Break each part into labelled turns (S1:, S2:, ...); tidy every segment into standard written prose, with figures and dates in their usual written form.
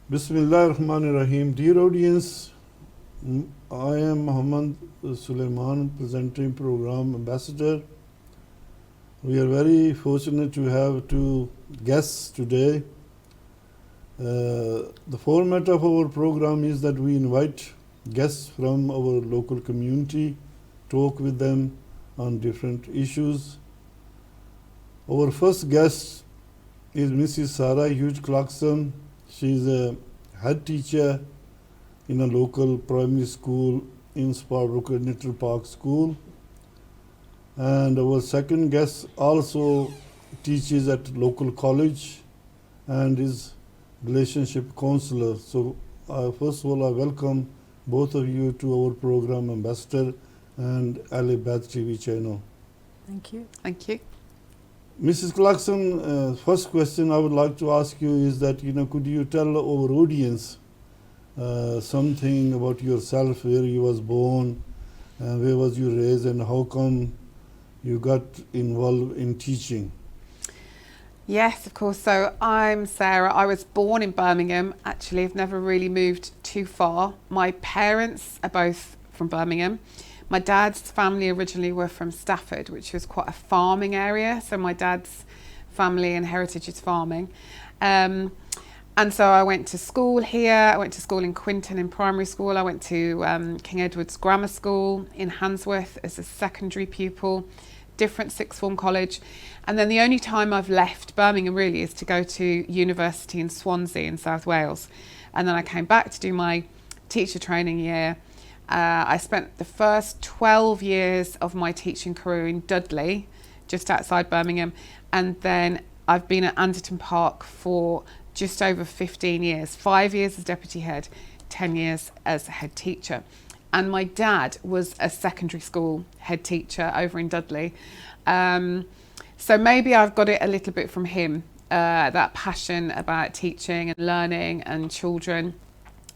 S1: Bismillah ar-Rahman ar-Rahim. Dear audience, I am Muhammad Sulaiman, presenting program ambassador. We are very fortunate to have two guests today. The format of our program is that we invite guests from our local community, talk with them on different issues. Our first guest is Mrs. Sarah Hughes Clarkson. She is a head teacher in a local primary school in Sparbrook Little Park School. And our second guest also teaches at local college and is relationship counselor. So first of all, I welcome both of you to our program ambassador and Ahlebait TV channel.
S2: Thank you.
S3: Thank you.
S1: Mrs. Clarkson, first question I would like to ask you is that, could you tell our audience something about yourself, where you was born, where was you raised, and how come you got involved in teaching?
S3: Yes, of course. So I'm Sarah. I was born in Birmingham. Actually, I've never really moved too far. My parents are both from Birmingham. My dad's family originally were from Stafford, which was quite a farming area. So my dad's family and heritage is farming. And so I went to school here. I went to school in Quinton in primary school. I went to King Edward's Grammar School in Handsworth as a secondary pupil, different sixth form college. And then the only time I've left Birmingham really is to go to university in Swansea in South Wales. And then I came back to do my teacher training year. I spent the first 12 years of my teaching career in Dudley, just outside Birmingham, and then I've been at Anderton Park for just over 15 years, 5 years as deputy head, 10 years as head teacher. And my dad was a secondary school head teacher over in Dudley. So maybe I've got it a little bit from him, that passion about teaching and learning and children.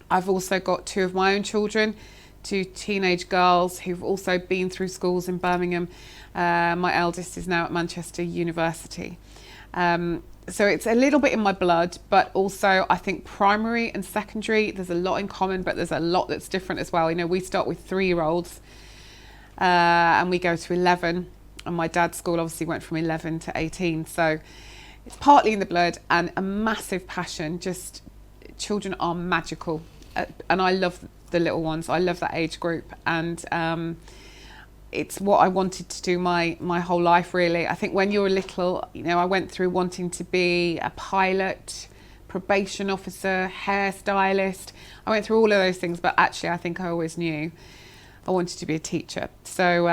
S3: I've also got two of my own children, two teenage girls who've also been through schools in Birmingham. My eldest is now at Manchester University. So it's a little bit in my blood, but also I think primary and secondary, there's a lot in common, but there's a lot that's different as well. We start with 3-year-olds and we go to 11. And my dad's school obviously went from 11 to 18. So it's partly in the blood and a massive passion. Just children are magical. And I love the little ones. I love that age group. And it's what I wanted to do my whole life, really. I think when you're little, I went through wanting to be a pilot, probation officer, hairstylist. I went through all of those things, but actually I think I always knew I wanted to be a teacher. So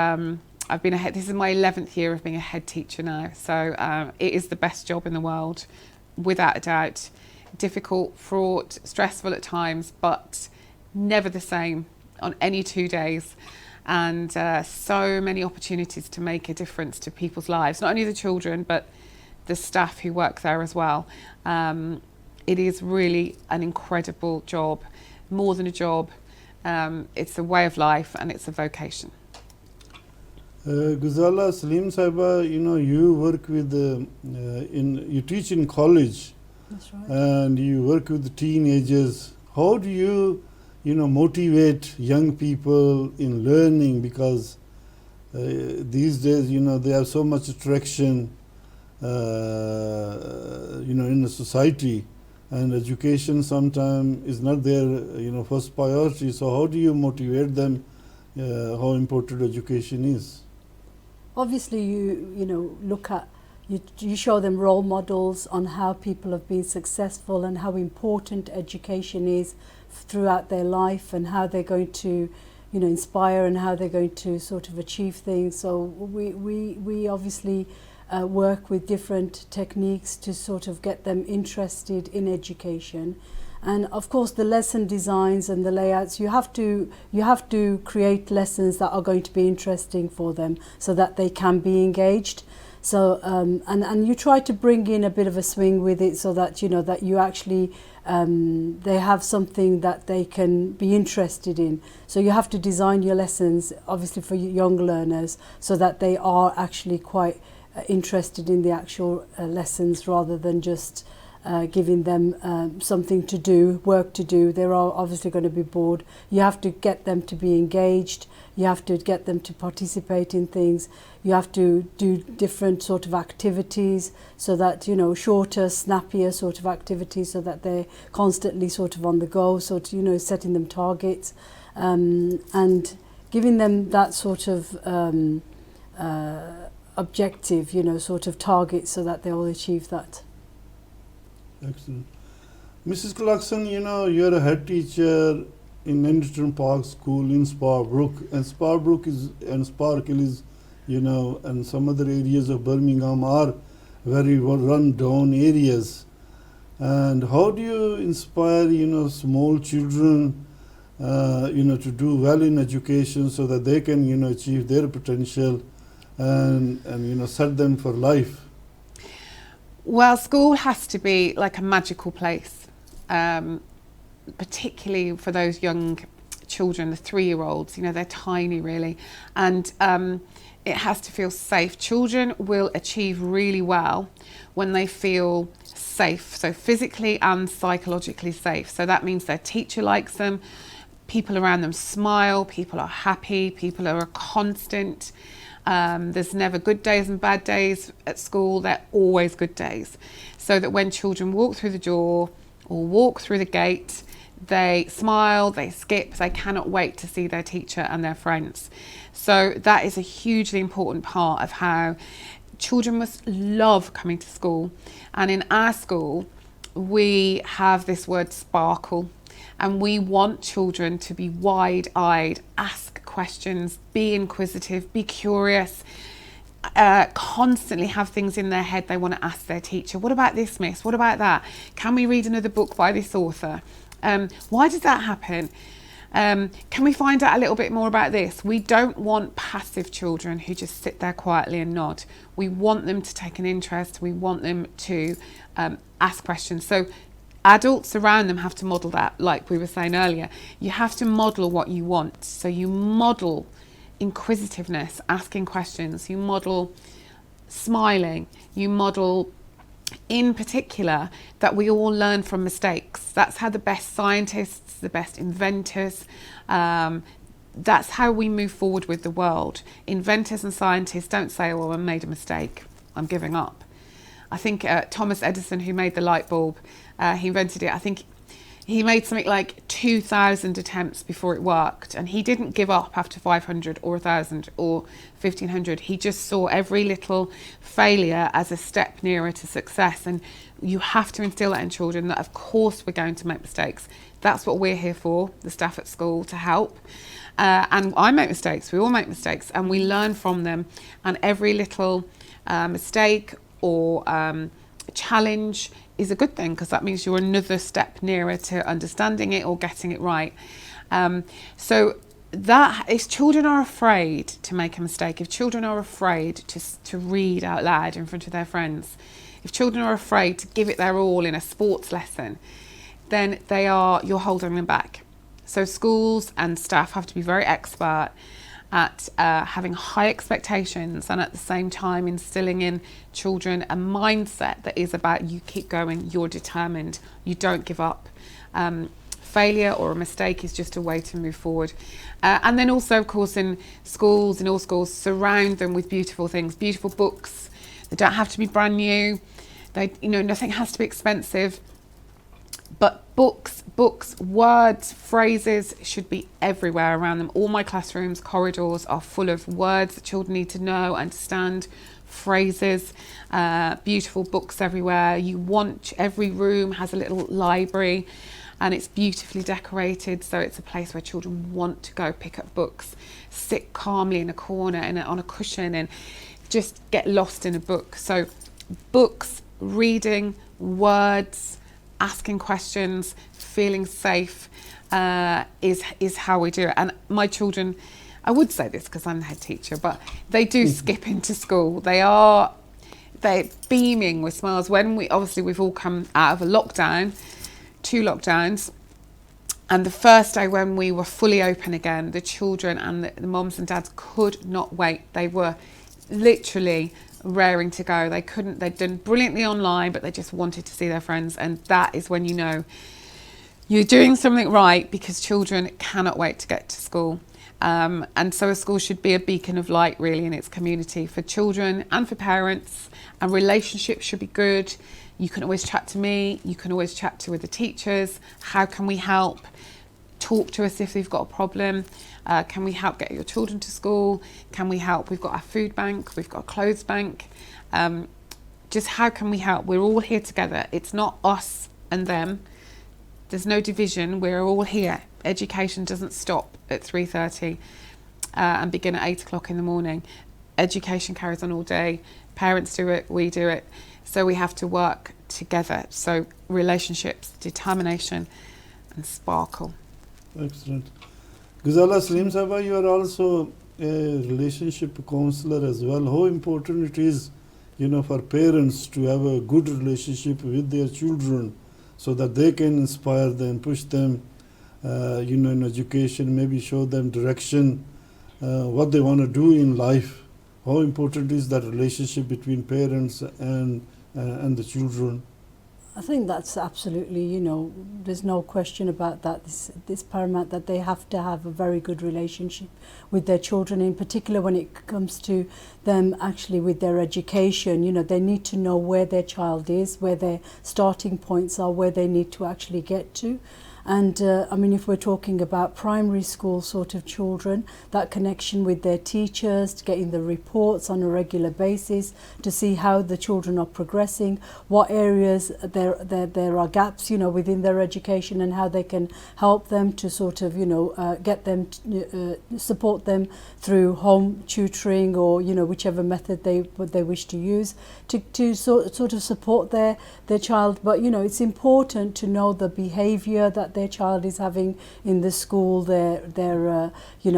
S3: I've been this is my 11th year of being a head teacher now. So it is the best job in the world, without a doubt. Difficult, fraught, stressful at times, but never the same on any 2 days. And so many opportunities to make a difference to people's lives, not only the children, but the staff who work there as well. It is really an incredible job, more than a job. It's a way of life and it's a vocation.
S1: Gozalla Salim Saiba, you work with, you teach in college.
S2: That's right.
S1: And you work with teenagers. How do you, motivate young people in learning? Because these days, they have so much attraction, in the society, and education sometimes is not their, first priority. So how do you motivate them? How important education is?
S2: Obviously, you look at, you show them role models on how people have been successful and how important education is throughout their life and how they're going to, inspire and how they're going to sort of achieve things. So we obviously work with different techniques to sort of get them interested in education. And of course the lesson designs and the layouts, you have to create lessons that are going to be interesting for them so that they can be engaged. So and you try to bring in a bit of a swing with it so that that you actually they have something that they can be interested in. So you have to design your lessons obviously for young learners so that they are actually quite interested in the actual lessons rather than just giving them something to do, work to do. They're all obviously going to be bored. You have to get them to be engaged. You have to get them to participate in things. You have to do different sort of activities so that, you know, shorter, snappier sort of activities so that they're constantly sort of on the go, sort of, you know, setting them targets and giving them that sort of objective, you know, sort of target so that they all achieve that.
S1: Excellent. Mrs. Clarkson, you know, you're a head teacher in Enderton Park School in Sparbrook, and Sparkhill is, you know, and some other areas of Birmingham are very run-down areas. And how do you inspire, you know, small children, you know, to do well in education so that they can, you know, achieve their potential and you know, set them for life?
S3: Well, school has to be like a magical place, particularly for those young children, the 3-year-olds, you know, they're tiny really, and it has to feel safe. Children will achieve really well when they feel safe, so physically and psychologically safe. So that means their teacher likes them, people around them smile, people are happy, people are a constant. There's never good days and bad days at school, they're always good days. So that when children walk through the door or walk through the gate, they smile, they skip, they cannot wait to see their teacher and their friends. So that is a hugely important part of how children must love coming to school. And in our school, we have this word sparkle, and we want children to be wide-eyed, ask questions, be inquisitive, be curious, constantly have things in their head they want to ask their teacher. What about this, miss? What about that? Can we read another book by this author? Why did that happen? Can we find out a little bit more about this? We don't want passive children who just sit there quietly and nod. We want them to take an interest. We want them to ask questions. So adults around them have to model that, like we were saying earlier. You have to model what you want. So you model inquisitiveness, asking questions. You model smiling. You model, in particular, that we all learn from mistakes. That's how the best scientists, the best inventors, that's how we move forward with the world. Inventors and scientists don't say, oh, I made a mistake, I'm giving up. I think Thomas Edison, who made the light bulb, he invented it. I think he made something like 2,000 attempts before it worked, and he didn't give up after 500 or 1,000 or 1,500. He just saw every little failure as a step nearer to success. And you have to instill that in children, that of course we're going to make mistakes. That's what we're here for, the staff at school, to help. And I make mistakes, we all make mistakes, and we learn from them. And every little mistake or challenge is a good thing, because that means you're another step nearer to understanding it or getting it right. So that, if children are afraid to make a mistake, if children are afraid to read out loud in front of their friends, if children are afraid to give it their all in a sports lesson, then you're holding them back. So schools and staff have to be very expert at having high expectations, and at the same time instilling in children a mindset that is about, you keep going, you're determined, you don't give up. Failure or a mistake is just a way to move forward. And then also, of course, in schools, in all schools, surround them with beautiful things, beautiful books. They don't have to be brand new. Nothing has to be expensive. But books, words, phrases should be everywhere around them. All my classrooms, corridors are full of words that children need to know, understand, phrases, beautiful books everywhere. Every room has a little library, and it's beautifully decorated, so it's a place where children want to go pick up books, sit calmly in a corner and on a cushion and just get lost in a book. So books, reading, words, asking questions, feeling safe is how we do it. And my children, I would say this because I'm the head teacher, but they do skip into school. They're beaming with smiles. We've all come out of a 2 lockdowns, and the first day when we were fully open again, the children and the mums and dads could not wait. They were literally raring to go. They'd done brilliantly online, but they just wanted to see their friends. And that is when you know you're doing something right, because children cannot wait to get to school. And so a school should be a beacon of light really in its community for children and for parents, and relationships should be good. You can always chat to me, you can always chat to the teachers. How can we help? Talk to us if you've got a problem. Can we help get your children to school? Can we help? We've got a food bank, we've got a clothes bank. Just how can we help? We're all here together. It's not us and them. There's no division, we're all here. Education doesn't stop at 3:30 and begin at 8 o'clock in the morning. Education carries on all day. Parents do it, we do it. So we have to work together. So relationships, determination and sparkle.
S1: Excellent. Gozalla Salim Sahaba, you are also a relationship counselor as well. How important it is, for parents to have a good relationship with their children, so that they can inspire them, push them, in education, maybe show them direction, what they want to do in life. How important is that relationship between parents and the children?
S2: I think that's absolutely, there's no question about that. This paramount that they have to have a very good relationship with their children, in particular when it comes to them actually with their education. They need to know where their child is, where their starting points are, where they need to actually get to. And if we're talking about primary school sort of children, that connection with their teachers, getting the reports on a regular basis to see how the children are progressing, what areas there are gaps, within their education, and how they can help them to sort of, get them, support them through home tutoring or, whichever method they wish to use to sort of support their child. But, it's important to know the behaviour that their child is having in the school, their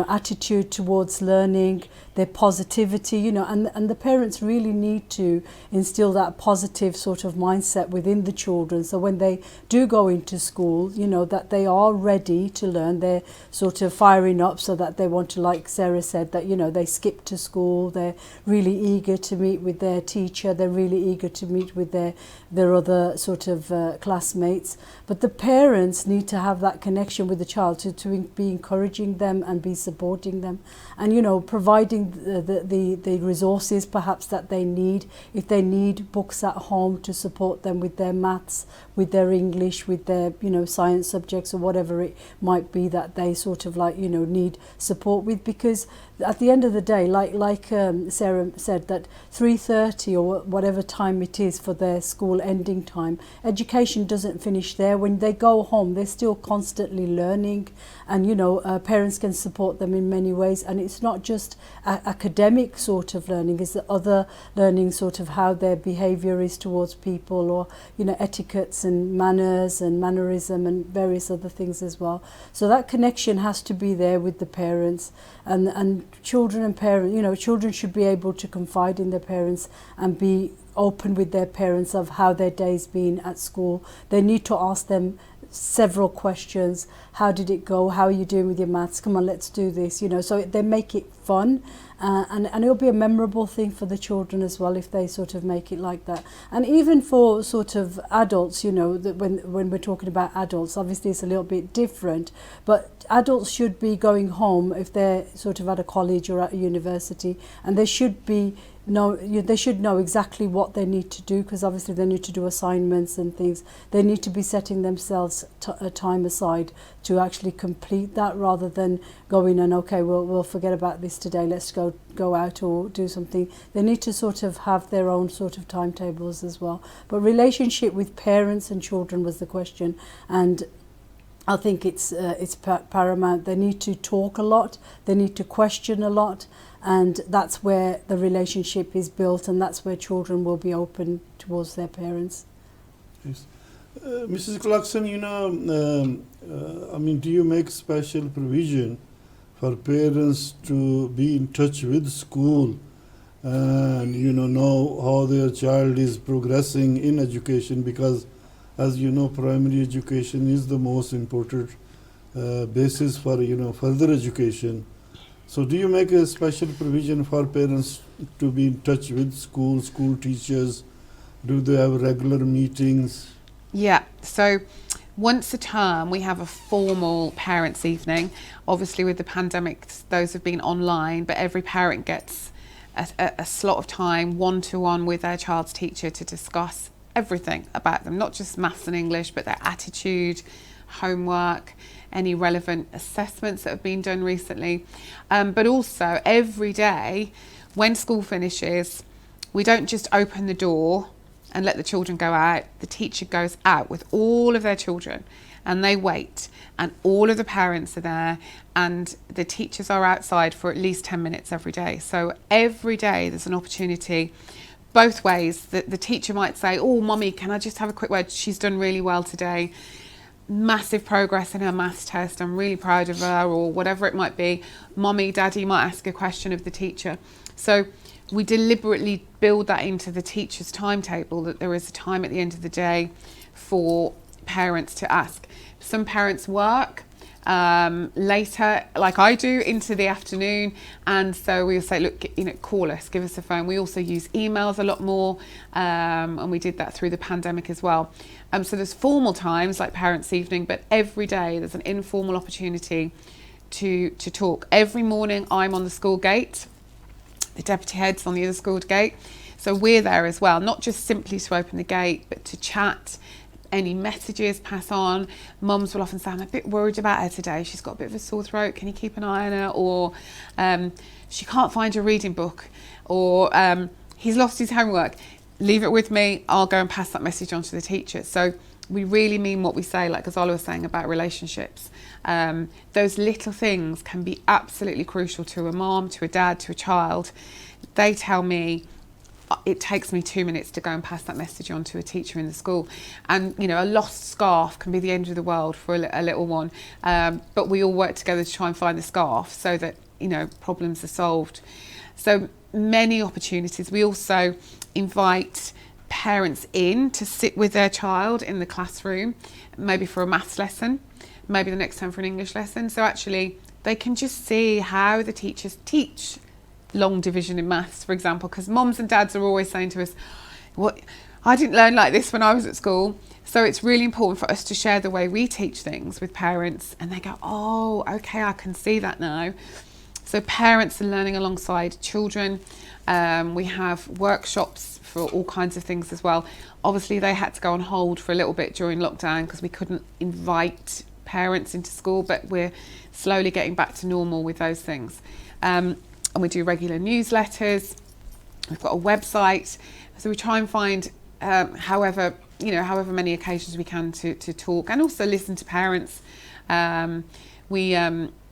S2: attitude towards learning, their positivity, and the parents really need to instill that positive sort of mindset within the children. So when they do go into school, that they are ready to learn. They're sort of firing up so that they want to, like Sarah said, that, they skip to school. They're really eager to meet with their teacher. They're really eager to meet with their other sort of classmates. But the parents need to have that connection with the child to be encouraging them and be supporting them, and providing the resources perhaps that they need. If they need books at home to support them with their maths, with their English, with their science subjects, or whatever it might be that they sort of need support with, because at the end of the day, like Sarah said, that 3:30 or whatever time it is for their school ending time, education doesn't finish there. When they go home, they're still constantly learning, and parents can support them in many ways. And it's not just academic sort of learning; it's the other learning, sort of how their behaviour is towards people, or etiquettes and manners and mannerism and various other things as well. So that connection has to be there with the parents, and children and parents, children should be able to confide in their parents and be open with their parents of how their day's been at school. They need to ask them several questions. How did it go? How are you doing with your maths? Come on, let's do this. So they make it fun, and it'll be a memorable thing for the children as well if they sort of make it like that. And even for sort of adults, that when we're talking about adults, obviously it's a little bit different, but adults should be going home if they're sort of at a college or at a university, and they should know exactly what they need to do, because obviously they need to do assignments and things. They need to be setting themselves a time aside to actually complete that, rather than going and we'll forget about this today, let's go out or do something. They need to sort of have their own sort of timetables as well. But relationship with parents and children was the question, and I think it's paramount. They need to talk a lot, they need to question a lot, and that's where the relationship is built, and that's where children will be open towards their parents.
S1: Yes. Mrs. Clarkson, do you make special provision for parents to be in touch with school and know how their child is progressing in education? Because as you know, primary education is the most important basis for further education. So do you make a special provision for parents to be in touch with school teachers? Do they have regular meetings?
S3: Yeah, so once a term we have a formal parents' evening. Obviously with the pandemic those have been online, but every parent gets a slot of time one-to-one with their child's teacher to discuss everything about them, not just maths and English, but their attitude, homework, any relevant assessments that have been done recently. But also every day when school finishes, we don't just open the door and let the children go out. The teacher goes out with all of their children and they wait, and all of the parents are there, and the teachers are outside for at least 10 minutes every day. So every day there's an opportunity both ways. The teacher might say, oh mummy, can I just have a quick word, she's done really well today, massive progress in her maths test, I'm really proud of her, or whatever it might be. Mummy, daddy might ask a question of the teacher. So we deliberately build that into the teacher's timetable, that there is a time at the end of the day for parents to ask. Some parents work later, like I do, into the afternoon, and so we'll say, look, call us, give us a phone. We also use emails a lot more, and we did that through the pandemic as well. So there's formal times like parents' evening, but every day there's an informal opportunity to talk. Every morning I'm on the school gate, the deputy head's on the other school gate, so we're there as well, not just simply to open the gate, but to chat. Any messages pass on. Mums will often say, I'm a bit worried about her today, she's got a bit of a sore throat, can you keep an eye on her? Or she can't find her reading book, or he's lost his homework. Leave it with me, I'll go and pass that message on to the teacher. So we really mean what we say, like Gozalla was saying about relationships. Those little things can be absolutely crucial to a mom, to a dad, to a child. They tell me, it takes me 2 minutes to go and pass that message on to a teacher in the school. And a lost scarf can be the end of the world for a little one, but we all work together to try and find the scarf so that problems are solved. So many opportunities. We also invite parents in to sit with their child in the classroom, maybe for a maths lesson, maybe the next time for an English lesson. So actually they can just see how the teachers teach long division in maths, for example, because mums and dads are always saying to us, "What? I didn't learn like this when I was at school." So it's really important for us to share the way we teach things with parents, and they go, "Oh, okay, I can see that now." So parents are learning alongside children. We have workshops for all kinds of things as well. Obviously, they had to go on hold for a little bit during lockdown because we couldn't invite parents into school, but we're slowly getting back to normal with those things. And we do regular newsletters. We've got a website, so we try and find however many occasions we can to talk and also listen to parents.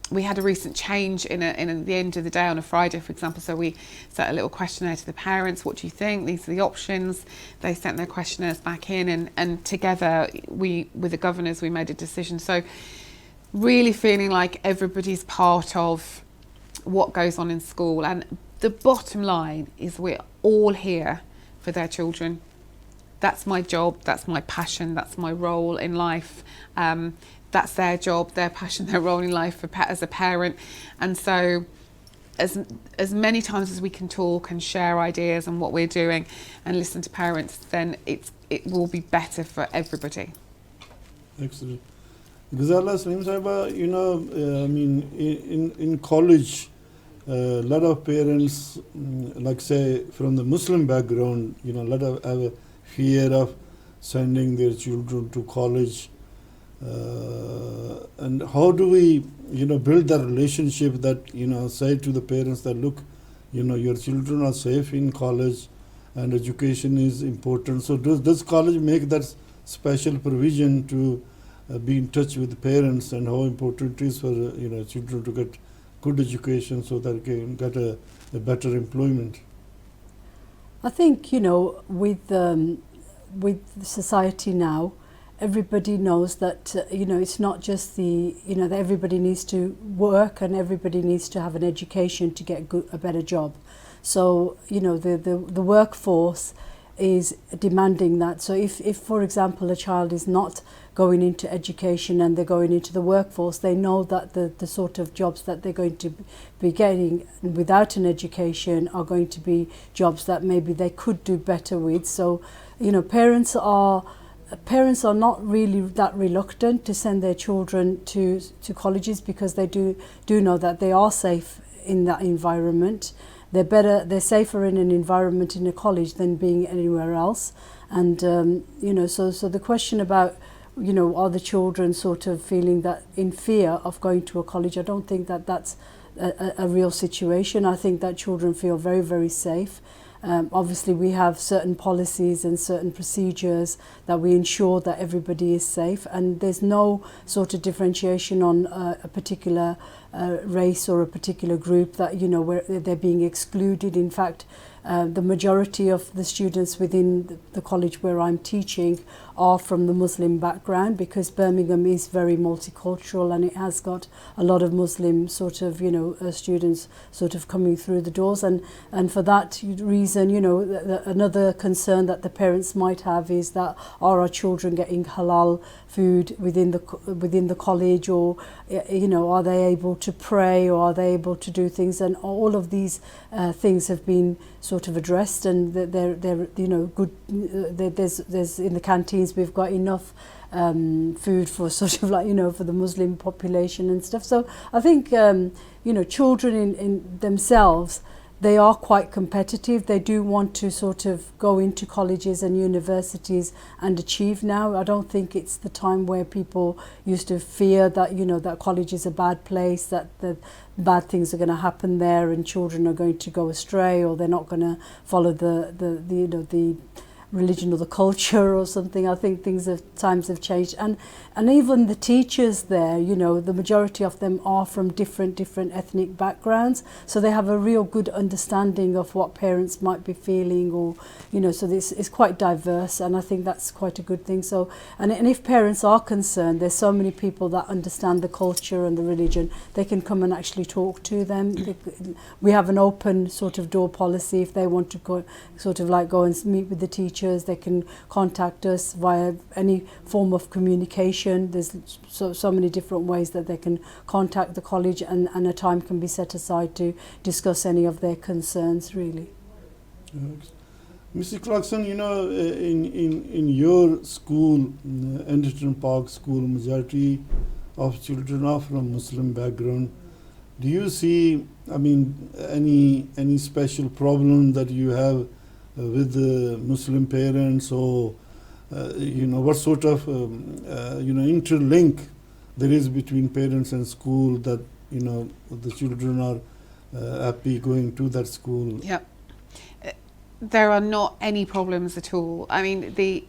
S3: We had a recent change in the end of the day on a Friday, for example. So we sent a little questionnaire to the parents. What do you think? These are the options. They sent their questionnaires back in, and together with the governors, we made a decision. So really feeling like everybody's part of what goes on in school. And the bottom line is we're all here for their children. That's my job, that's my passion, that's my role in life. That's their job, their passion, their role in life as a parent. And so as many times as we can talk and share ideas and what we're doing and listen to parents, then it will be better for everybody.
S1: Excellent. Gozalla Salim Sahaba, in college, a lot of parents, like say from the Muslim background, a lot of have a fear of sending their children to college. And how do we, build that relationship that, say to the parents that, look, your children are safe in college and education is important. So does college make that special provision to be in touch with parents, and how important it is for children to get good education so that they can get a better employment?
S2: I think with society now, everybody knows that it's not just that everybody needs to work and everybody needs to have an education to get a better job. So the workforce is demanding that. So if for example, a child is not going into education and they're going into the workforce, they know that the sort of jobs that they're going to be getting without an education are going to be jobs that maybe they could do better with. So, you know, parents are not really that reluctant to send their children to colleges, because they do know that they are safe in that environment. They're safer in an environment in a college than being anywhere else. And you know, so the question about, you know, are the children sort of feeling that in fear of going to a college, I don't think that that's a real situation. I think that children feel very, very safe. Obviously we have certain policies and certain procedures that we ensure that everybody is safe, and there's no sort of differentiation on a particular race or a particular group that, you know, where they're being excluded. In fact, the majority of the students within the college where I'm teaching are from the Muslim background, because Birmingham is very multicultural and it has got a lot of Muslim sort of, you know, students sort of coming through the doors. And for that reason, you know, another concern that the parents might have is that, are our children getting halal food within the college, or, you know, are they able to pray, or are they able to do things? And all of these things have been sort of addressed, and they're you know, good. There's in the canteens we've got enough food for sort of like, you know, for the Muslim population and stuff. So I think you know, children in themselves, they are quite competitive. They do want to sort of go into colleges and universities and achieve now. I don't think it's the time where people used to fear that, you know, that college is a bad place, that the bad things are going to happen there and children are going to go astray, or they're not going to follow the you know, the religion or the culture or something. I think times have changed, and even the teachers there, you know, the majority of them are from different ethnic backgrounds, so they have a real good understanding of what parents might be feeling, or, you know, so this is quite diverse, and I think that's quite a good thing. So and if parents are concerned, there's so many people that understand the culture and the religion, they can come and actually talk to them. We have an open sort of door policy. If they want to go and meet with the teacher, they can contact us via any form of communication. There's so many different ways that they can contact the college, and a time can be set aside to discuss any of their concerns, really.
S1: Mr. Clarkson, you know, in your school, Anderton Park School, majority of children are from Muslim background. Do you see, I mean, any special problem that you have with the Muslim parents, or you know, what sort of you know, interlink there is between parents and school, that, you know, the children are happy going to that school?
S3: Yeah, there are not any problems at all. I mean, the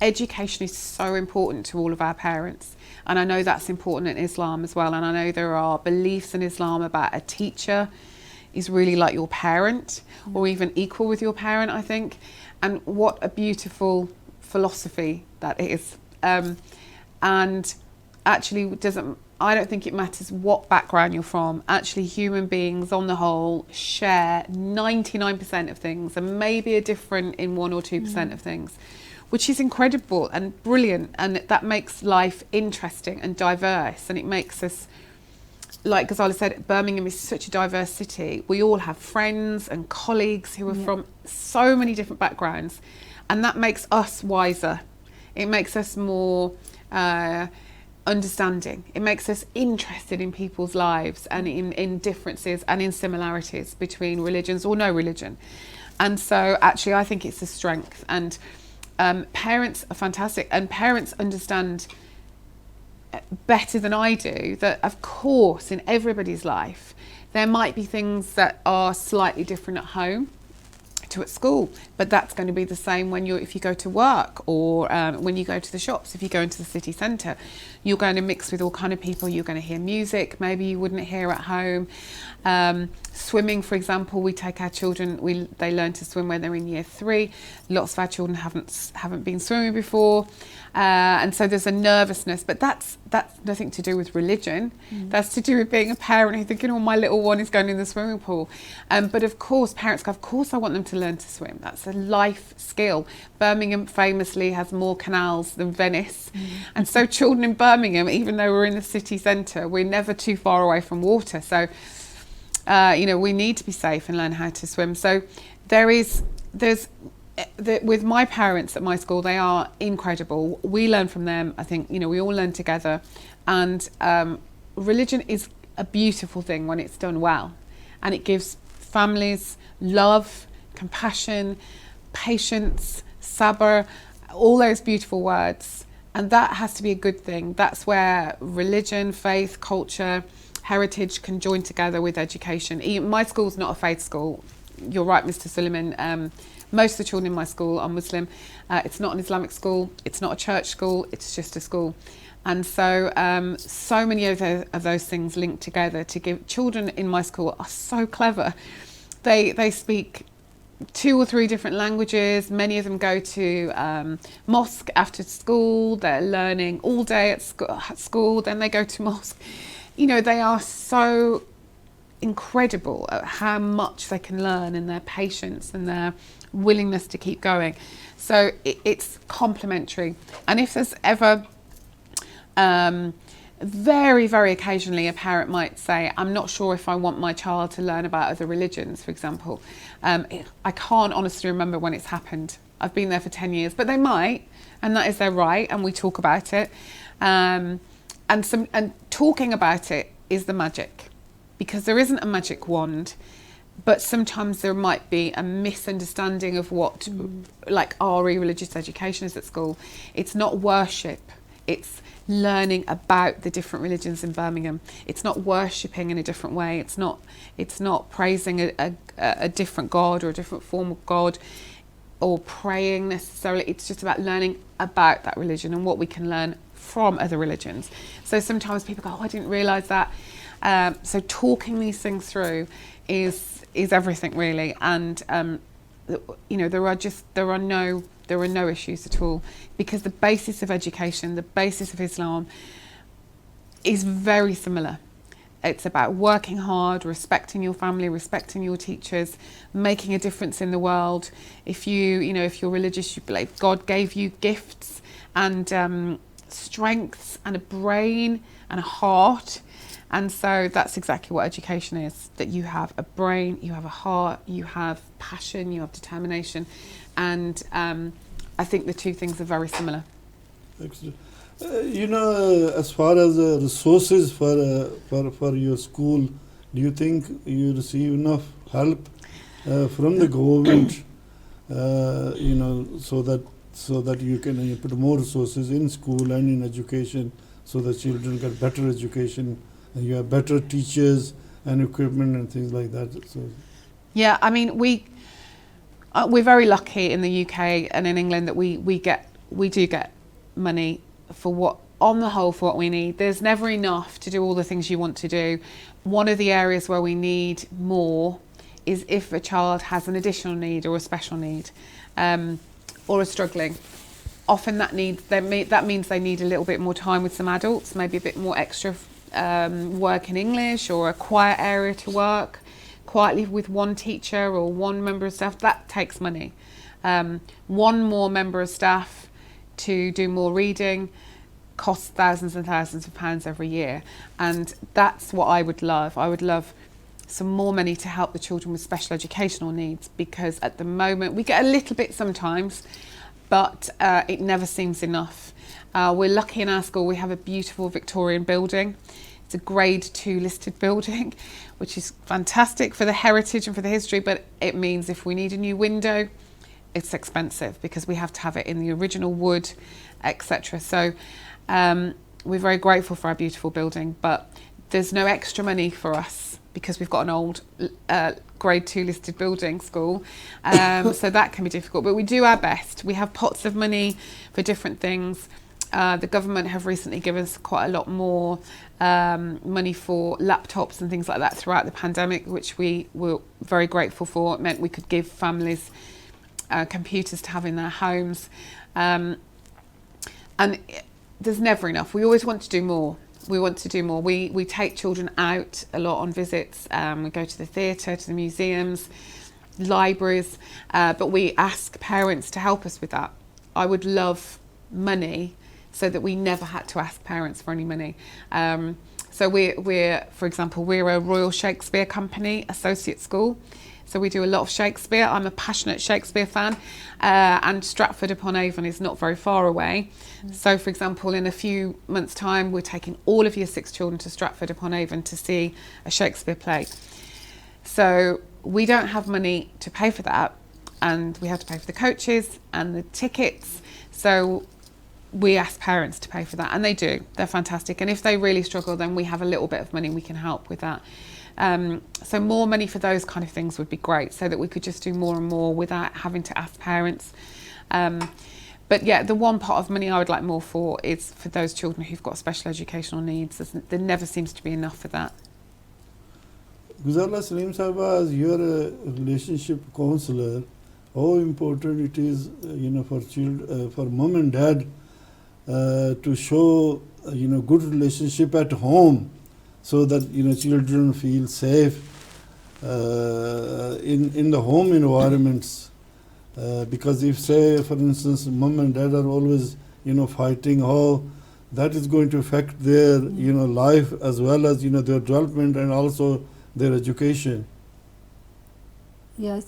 S3: education is so important to all of our parents, and I know that's important in Islam as well, and I know there are beliefs in Islam about a teacher is really like your parent, or even equal with your parent, I think. And what a beautiful philosophy that is. And actually I don't think it matters what background you're from. Actually, human beings on the whole share 99% of things, and maybe are different in 1 or 2% of things, which is incredible and brilliant. And that makes life interesting and diverse, and it makes us, like Gozalla said, Birmingham is such a diverse city. We all have friends and colleagues who are from so many different backgrounds, and that makes us wiser. It makes us more understanding. It makes us interested in people's lives, and in differences and in similarities between religions or no religion. And so actually I think it's a strength, and parents are fantastic, and parents understand better than I do that, of course, in everybody's life there might be things that are slightly different at home to at school, but that's going to be the same if you go to work, or when you go to the shops. If you go into the city centre, you're going to mix with all kind of people. You're going to hear music maybe you wouldn't hear at home. Swimming, for example, we take our children, they learn to swim when they're in year 3. Lots of our children haven't been swimming before, and so there's a nervousness, but that's nothing to do with religion. That's to do with being a parent who's thinking, oh, my little one is going in the swimming pool. But of course parents go, of course I want them to learn to swim. That's a life skill. Birmingham famously has more canals than Venice. And so children in Birmingham, even though we're in the city centre, we're never too far away from water. So, we need to be safe and learn how to swim. So with my parents at my school, they are incredible. We learn from them. I think, we all learn together. And religion is a beautiful thing when it's done well. And it gives families love, compassion, patience, sabr, all those beautiful words. And that has to be a good thing. That's where religion, faith, culture, heritage can join together with education. My school's not a faith school. You're right, Mr. Suleiman. Most of the children in my school are Muslim. It's not an Islamic school. It's not a church school. It's just a school. And so so many of those things linked together to give children in my school are so clever. They speak 2 or 3 different languages. Many of them go to mosque after school. They're learning all day at school. Then they go to mosque. They are so incredible at how much they can learn and their patience and their willingness to keep going. So it's complementary. And if there's ever very, very occasionally a parent might say, I'm not sure if I want my child to learn about other religions, for example. I can't honestly remember when it's happened. I've been there for 10 years, but they might, and that is their right, and we talk about it. And talking about it is the magic, because there isn't a magic wand, but sometimes there might be a misunderstanding of what like RE religious education is at school. It's not worship, it's learning about the different religions in Birmingham. It's not worshipping in a different way. It's not praising a different God or a different form of God or praying necessarily. It's just about learning about that religion and what we can learn from other religions. So sometimes people go, I didn't realise that. So talking these things through is everything really. And there are no issues at all, because the basis of education, the basis of Islam is very similar. It's about working hard, respecting your family, respecting your teachers, making a difference in the world. If you're religious, you believe God gave you gifts and strengths and a brain and a heart. And so that's exactly what education is, that you have a brain, you have a heart, you have passion, you have determination. And I think the two things are very similar.
S1: Excellent. As far as resources for your school, do you think you receive enough help from the government, so that you can put more resources in school and in education, so that children get better education and you have better teachers and equipment and things like that? So.
S3: Yeah, I mean, we're very lucky in the UK and in England that we do get money for what we need. There's never enough to do all the things you want to do. One of the areas where we need more is if a child has an additional need or a special need, or is struggling. Often that means they need a little bit more time with some adults, maybe a bit more extra work in English, or a quiet area to work quietly with one teacher or one member of staff. That takes money. One more member of staff to do more reading costs thousands and thousands of pounds every year. And that's what I would love. I would love some more money to help the children with special educational needs, because at the moment we get a little bit sometimes, but it never seems enough. We're lucky in our school, we have a beautiful Victorian building. It's a grade 2 listed building, which is fantastic for the heritage and for the history, but it means if we need a new window, it's expensive because we have to have it in the original wood, etc. So we're very grateful for our beautiful building, but there's no extra money for us because we've got an old grade 2 listed building school, so that can be difficult, but we do our best. We have pots of money for different things. The government have recently given us quite a lot more money for laptops and things like that throughout the pandemic, which we were very grateful for. It meant we could give families computers to have in their homes. And there's never enough. We always want to do more. We take children out a lot on visits. We go to the theatre, to the museums. libraries, but we ask parents to help us with that. I would love money so that we never had to ask parents for any money. So we're, for example, we're a Royal Shakespeare Company associate school. So we do a lot of Shakespeare. I'm a passionate Shakespeare fan, and Stratford-upon-Avon is not very far away. So, for example, in a few months' time, we're taking all of year 6 children to Stratford-upon-Avon to see a Shakespeare play. So we don't have money to pay for that, and we have to pay for the coaches and the tickets. So we ask parents to pay for that, and they do. They're fantastic. And if they really struggle, then we have a little bit of money we can help with that. So more money for those kind of things would be great, so that we could just do more and more without having to ask parents. But yeah, the one part of money I would like more for is for those children who've got special educational needs. There never seems to be enough for that.
S1: Gozalla Salim Sahaba, as you're a relationship counselor, how important it is, for mom and dad to show, good relationship at home, so that children feel safe in the home environments. Because if, say, for instance, mom and dad are always fighting, how that is going to affect their life as well as their development and also their education.
S2: Yeah,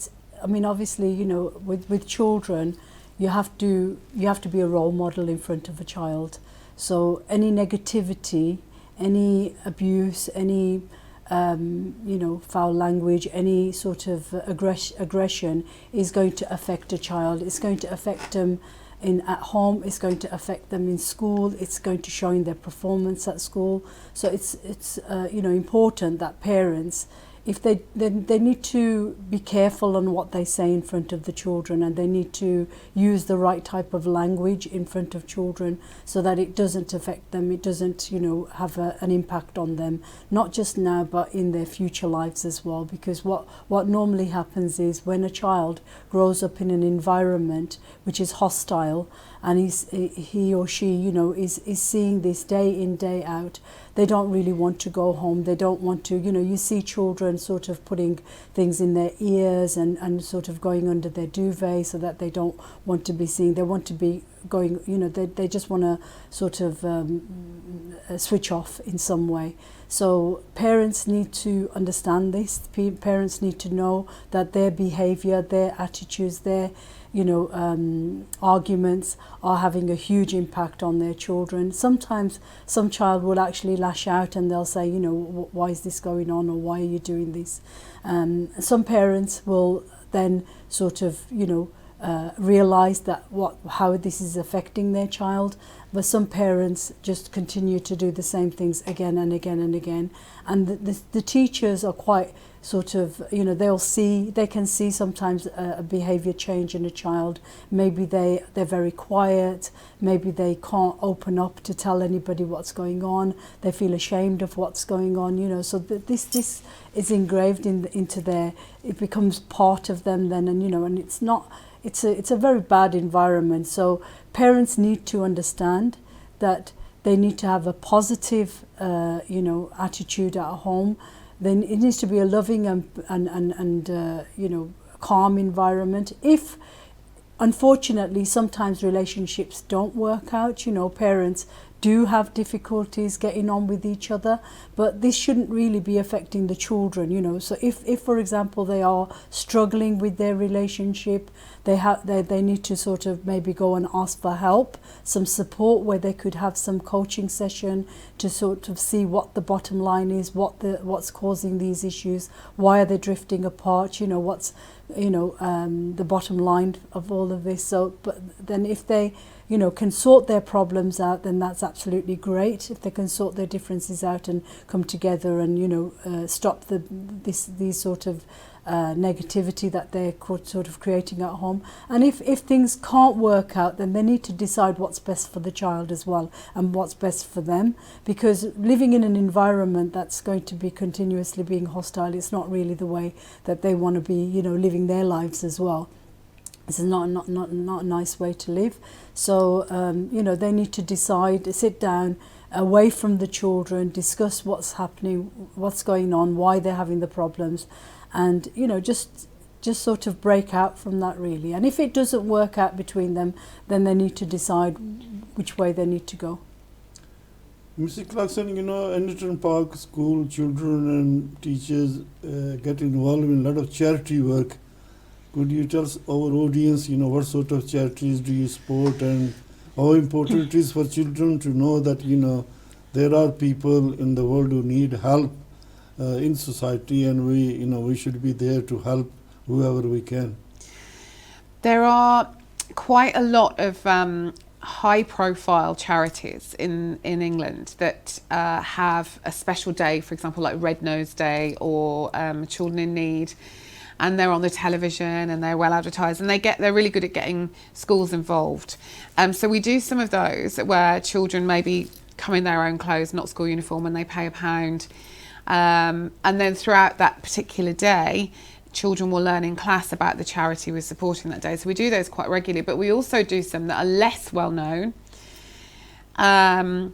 S2: obviously, with children, you have to be a role model in front of a child. So any negativity, any abuse, any foul language, any sort of aggression is going to affect a child. It's going to affect them at home. It's going to affect them in school. It's going to show in their performance at school. So it's important that parents, if they need to be careful on what they say in front of the children, and they need to use the right type of language in front of children so that it doesn't affect them, it doesn't have an impact on them, not just now but in their future lives as well. Because what normally happens is when a child grows up in an environment which is hostile, and he or she is seeing this day in, day out, they don't really want to go home. They don't want to, you see children sort of putting things in their ears and sort of going under their duvet so that they don't want to be seen. They want to be going, they just want to sort of switch off in some way. So parents need to understand this. Parents need to know that their behaviour, their attitudes, their arguments are having a huge impact on their children. Sometimes some child will actually lash out and they'll say, why is this going on, or why are you doing this? Some parents will then sort of, realise that how this is affecting their child, but some parents just continue to do the same things again and again and again. And the teachers are quite sort of, they can see sometimes a behaviour change in a child. Maybe they're very quiet, maybe they can't open up to tell anybody what's going on, they feel ashamed of what's going on, so this is engraved into their, it becomes part of them then, and it's a very bad environment. So parents need to understand that they need to have a positive attitude at home. Then it needs to be a loving and calm environment. If unfortunately sometimes relationships don't work out, parents do have difficulties getting on with each other, but this shouldn't really be affecting the children, So if for example they are struggling with their relationship, they need to sort of maybe go and ask for help, some support, where they could have some coaching session to sort of see what the bottom line is, what's causing these issues, why are they drifting apart, what's the bottom line of all of this. So, but then if they can sort their problems out, then that's absolutely great. If they can sort their differences out and come together and stop these sort of negativity that they're sort of creating at home. And if things can't work out, then they need to decide what's best for the child as well, and what's best for them, because living in an environment that's going to be continuously being hostile, it's not really the way that they want to be living their lives as well. This is not a nice way to live. So they need to decide, sit down away from the children, discuss what's happening, what's going on, why they're having the problems, and just just sort of break out from that really. And if it doesn't work out between them, then they need to decide which way they need to go.
S1: Mr. Clarkson, Anderton Park School children and teachers get involved in a lot of charity work. Could you tell our audience, what sort of charities do you support and how important it is for children to know that, there are people in the world who need help in society, and we should be there to help whoever we can.
S3: There are quite a lot of high-profile charities in England that have a special day, for example, like Red Nose Day or Children in Need, and they're on the television and they're well advertised, and they're really good at getting schools involved. So we do some of those where children maybe come in their own clothes, not school uniform, and they pay £1. And then throughout that particular day, children will learn in class about the charity we're supporting that day. So we do those quite regularly, but we also do some that are less well known and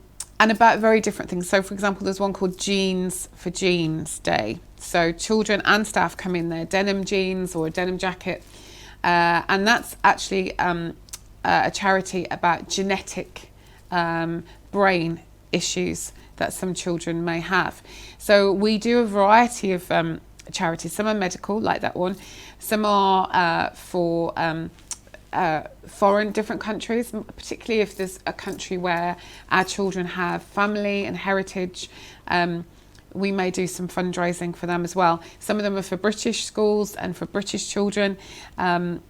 S3: about very different things. So for example, there's one called Jeans for Jeans Day. So children and staff come in their denim jeans or a denim jacket, and that's actually a charity about genetic brain issues that some children may have. So we do a variety of charities. Some are medical, like that one. Some are for foreign, different countries, particularly if there's a country where our children have family and heritage. We may do some fundraising for them as well. Some of them are for British schools and for British children, and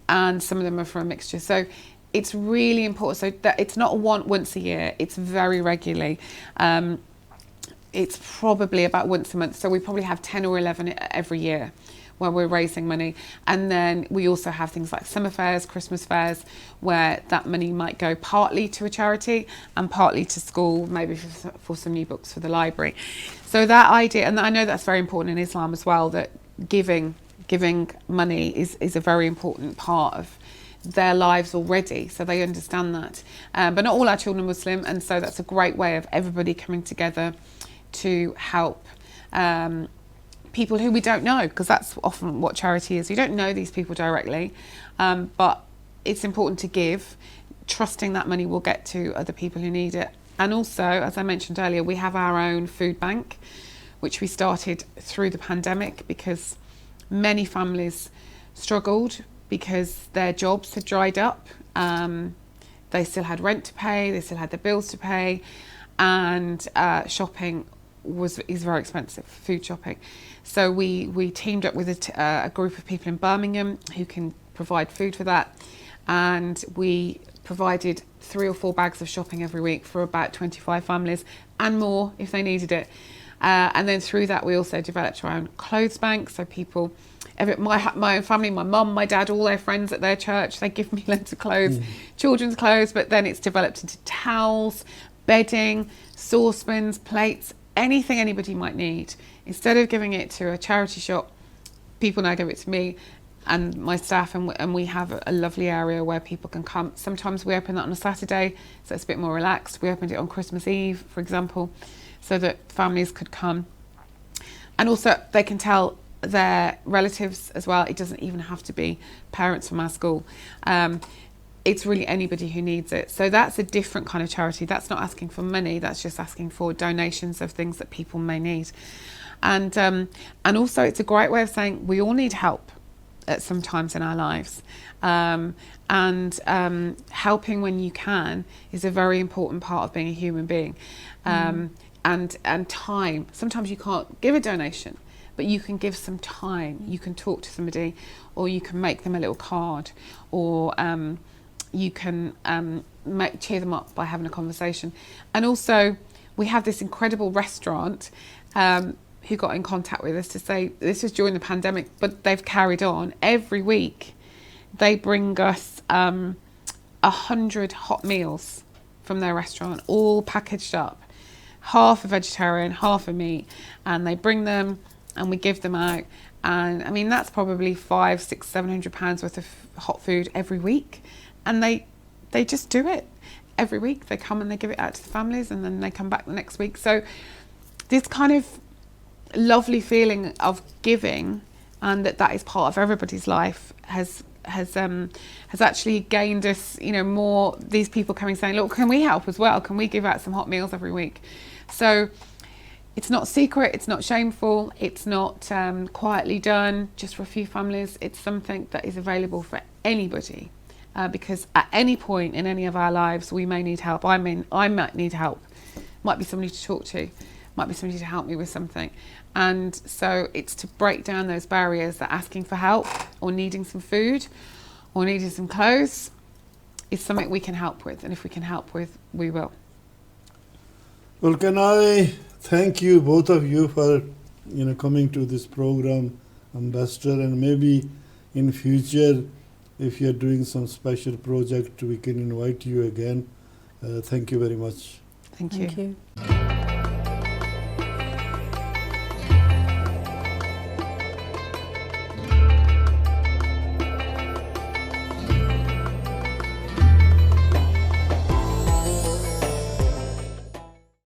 S3: some of them are for a mixture. So it's really important. So that it's not once a year, it's very regularly. It's probably about once a month. So we probably have 10 or 11 every year where we're raising money. And then we also have things like summer fairs, Christmas fairs, where that money might go partly to a charity and partly to school, maybe for some new books for the library. So that idea, and I know that's very important in Islam as well, that giving money is a very important part of their lives already, so they understand that. But not all our children are Muslim, and so that's a great way of everybody coming together to help people who we don't know, because that's often what charity is. You don't know these people directly, but it's important to give, trusting that money will get to other people who need it. And also, as I mentioned earlier, we have our own food bank, which we started through the pandemic because many families struggled because their jobs had dried up. They still had rent to pay, they still had their bills to pay, and shopping is very expensive, food shopping. So we teamed up with a group of people in Birmingham who can provide food for that, and we provided 3 or 4 bags of shopping every week for about 25 families and more if they needed it. And then through that we also developed our own clothes bank, so people, my own family, my mum, my dad, all their friends at their church, they give me loads of clothes, children's clothes, but then it's developed into towels, bedding, saucepans, plates, anything anybody might need. Instead of giving it to a charity shop, people now give it to me and my staff, and we have a lovely area where people can come. Sometimes we open that on a Saturday, so it's a bit more relaxed. We opened it on Christmas Eve, for example, so that families could come. And also they can tell their relatives as well. It doesn't even have to be parents from our school. It's really anybody who needs it. So that's a different kind of charity. That's not asking for money, that's just asking for donations of things that people may need. And also it's a great way of saying we all need help at some times in our lives. Helping when you can is a very important part of being a human being. And time. Sometimes you can't give a donation, but you can give some time. You can talk to somebody, or you can make them a little card, or you can cheer them up by having a conversation. And also, we have this incredible restaurant who got in contact with us to say, this was during the pandemic, but they've carried on. Every week, they bring us 100 hot meals from their rrestaurant, all packaged up. Half a vegetarian, half a meat, and they bring them and we give them out. And I mean, that's probably £500, £600, £700 worth of hot food every week. And they just do it every week. They come and they give it out to the families, and then they come back the next week. So this kind of lovely feeling of giving and that is part of everybody's life, has actually gained us, you know, more, these people coming saying, look, can we help as well? Can we give out some hot meals every week? So it's not secret, it's not shameful, it's not quietly done just for a few families. It's something that is available for anybody, because at any point in any of our lives we may need help. I might need help, might be somebody to talk to, might be somebody to help me with something. And so it's to break down those barriers that asking for help or needing some food or needing some clothes is something we can help with, and if we can help with, we will.
S1: Well, can I thank you, both of you, for coming to this program, Ambassador, and maybe in future, if you're doing some special project, we can invite you again. Thank you very much.
S3: Thank you.
S2: Thank you.